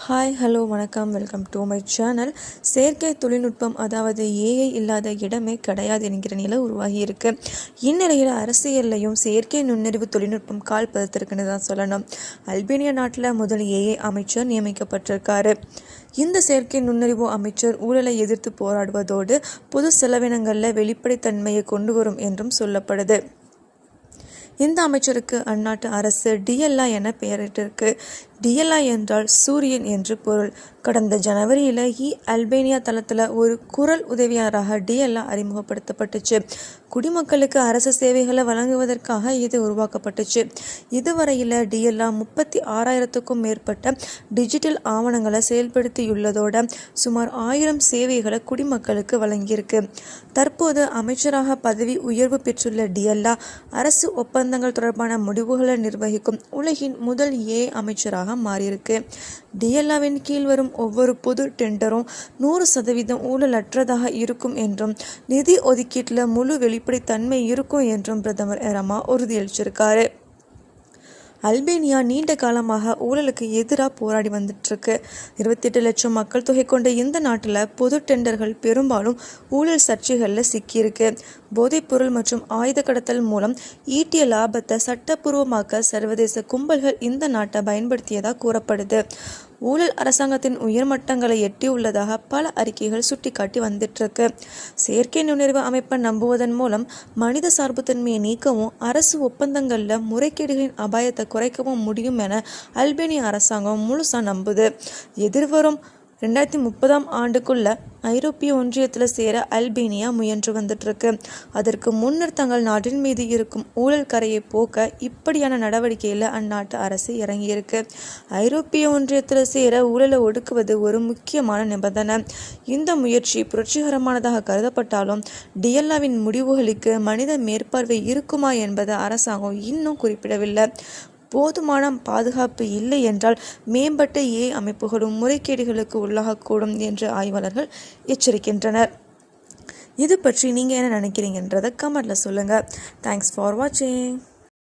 Hi hello வணக்கம் welcome to my channel. செயற்கை தொழில்நுட்பம் அதாவது ஏஐ இல்லாத இடமே கிடையாது என்கிற நிலை உருவாகி இருக்கு. இந்நிலையில் அரசியல்லையும் செயற்கை நுண்ணறிவு தொழில்நுட்பம் கால் பதித்திருக்குன்னு தான் சொல்லணும். அல்பேனியா நாட்டில் முதல் ஏஐ அமைச்சர் நியமிக்கப்பட்டிருக்காரு. இந்த செயற்கை நுண்ணறிவு அமைச்சர் ஊழலை எதிர்த்து போராடுவதோடு பொது செலவினங்களில் வெளிப்படைத்தன்மையை கொண்டு வரும் என்றும் சொல்லப்படுது. இந்த அமைச்சருக்கு அந்நாட்டு அரசு டிஎல்ஐ என பெயரிட்டிருக்கு. டிஎல்ஐ என்றால் சூரியன் என்று பொருள். கடந்த ஜனவரியில் அல்பேனியா தளத்தில் ஒரு குரல் உதவியாளராக டிஎல்ஐ அறிமுகப்படுத்தப்பட்டுச்சு. குடிமக்களுக்கு அரசு சேவைகளை வழங்குவதற்காக இது உருவாக்கப்பட்டுச்சு. இதுவரையில் டிஎல்ஐ 36,000க்கும் மேற்பட்ட டிஜிட்டல் ஆவணங்களை செயல்படுத்தியுள்ளதோட சுமார் 1000 சேவைகளை குடிமக்களுக்கு வழங்கியிருக்கு. தற்போது அமைச்சராக பதவி உயர்வு பெற்றுள்ள டிஎல்ஐ அரசு ஒப்பந்தங்கள் தொடர்பான முடிவுகளை நிர்வகிக்கும் உலகின் முதல் ஏஐ அமைச்சராக மாறியிருக்கு. டிஎல்ஐவின் கீழ் வரும் ஒவ்வொரு பொது டெண்டரும் 100% ஊழலற்றதாக இருக்கும் என்றும் நிதி ஒதுக்கீட்டில் முழு வெளிப்படைத்தன்மை இருக்கும் என்றும் பிரதமர் எரமா உறுதியளிச்சிருக்காரு. அல்பேனியா நீண்ட காலமாக ஊழலுக்கு எதிராக போராடி வந்துட்டுருக்கு. 28 லட்சம் மக்கள் தொகை கொண்ட இந்த நாட்டில் பொது டெண்டர்கள் பெரும்பாலும் ஊழல் சர்ச்சைகளில் சிக்கியிருக்கு. போதைப்பொருள் மற்றும் ஆயுத கடத்தல் மூலம் ஈட்டிய லாபத்தை சட்டப்பூர்வமாக்க சர்வதேச கும்பல்கள் இந்த நாட்டை பயன்படுத்தியதாக கூறப்படுது. ஊழல் அரசாங்கத்தின் உயர்மட்டங்களை எட்டியுள்ளதாக பல அறிக்கைகள் சுட்டிக்காட்டி வந்துட்டுருக்கு. செயற்கை நுண்ணறிவு அமைப்பை நம்புவதன் மூலம் மனித சார்புத்தன்மையை நீக்கவும் அரசு ஒப்பந்தங்களில் முறைகேடுகளின் அபாயத்தை குறைக்கவும் முடியும் என அல்பேனிய அரசாங்கம் முழுசாக நம்புது. எதிர்வரும் 2030ஆம் ஆண்டுக்குள்ள ஐரோப்பிய ஒன்றியத்தில் சேர அல்பேனியா முயன்று வந்துட்டுருக்கு. அதற்கு முன்னர் தங்கள் நாட்டின் மீது இருக்கும் ஊழல் கரையை போக்க இப்படியான நடவடிக்கையில் அந்நாட்டு அரசு இறங்கியிருக்கு. ஐரோப்பிய ஒன்றியத்தில் சேர ஊழலை ஒடுக்குவது ஒரு முக்கியமான நிபந்தனை. இந்த முயற்சி புரட்சிகரமானதாக கருதப்பட்டாலும் டிஎல்ஐவின் முடிவுகளுக்கு மனித மேற்பார்வை இருக்குமா என்பதை அரசாங்கம் இன்னும் குறிப்பிடவில்லை. போதுமான பாதுகாப்பு இல்லை என்றால் மேம்பட்ட ஏஐ அமைப்புகளும் முறைகேடுகளுக்கு உள்ளாகக்கூடும் என்று ஆய்வாளர்கள் எச்சரிக்கின்றனர். இது பற்றி நீங்கள் என்ன நினைக்கிறீங்கன்றதை கமெண்ட்ல சொல்லுங்கள். தேங்க்ஸ் ஃபார் வாட்சிங்.